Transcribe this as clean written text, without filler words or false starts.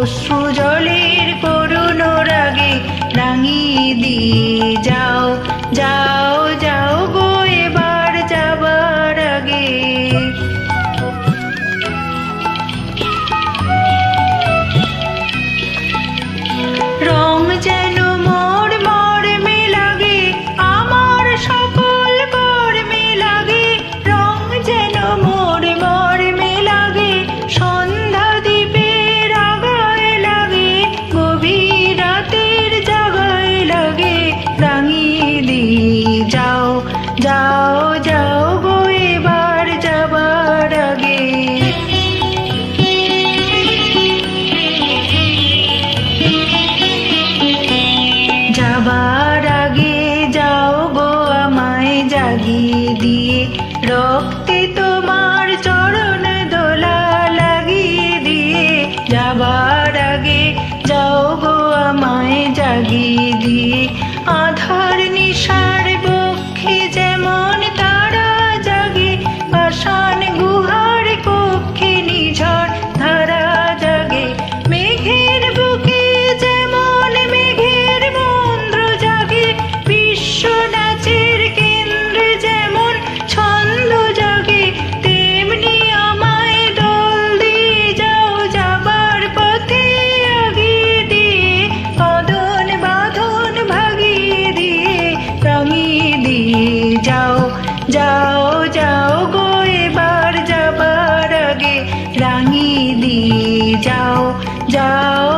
অশ্রু জলের করুণ রাগে রাঙিয়ে দিয়ে যাও যাও যাও গো এবার যাবার আগে। রং যেন মোর মর্মে লাগে আমার সকল কর্মে লাগে, রং যেন মোর মর্মে লাগে সন্ধ্যা দ্বীপের আগায় লাগে, গভীর রাতের জাগায় লাগে রাঙিয়ে দিয়ে যাও যাও যাও গো এবার যাবার আগে। যাবার আগে যাও গো আমায় জাগিয়ে দিয়ে, রক্তে তোমার চরণ দোলা লাগিয়ে দিয়ে। যাবার আগে যাও গো আমায় জাগিয়ে দিয়ে, আধার নিশার বক্ষে যেমন তারা জাগে, পাষাণ গুহার কক্ষে নিঝড় ধারা জাগে। মেঘের বুকে যেমন মেঘের মন্দ্র জাগে, বিশ্ব নাচের কেন্দ্রে যেমন ছন্দ জাগে, তেমনি আমায় দোল দিয়ে যাও যাবার পথে আগিয়ে দিয়ে, কদন বাঁধন ভাগিয়ে দিয়ে রাঙিয়ে দিয়ে যাও যাও যাও গো এবার যাবার আগে রাঙিয়ে দিয়ে যাও যাও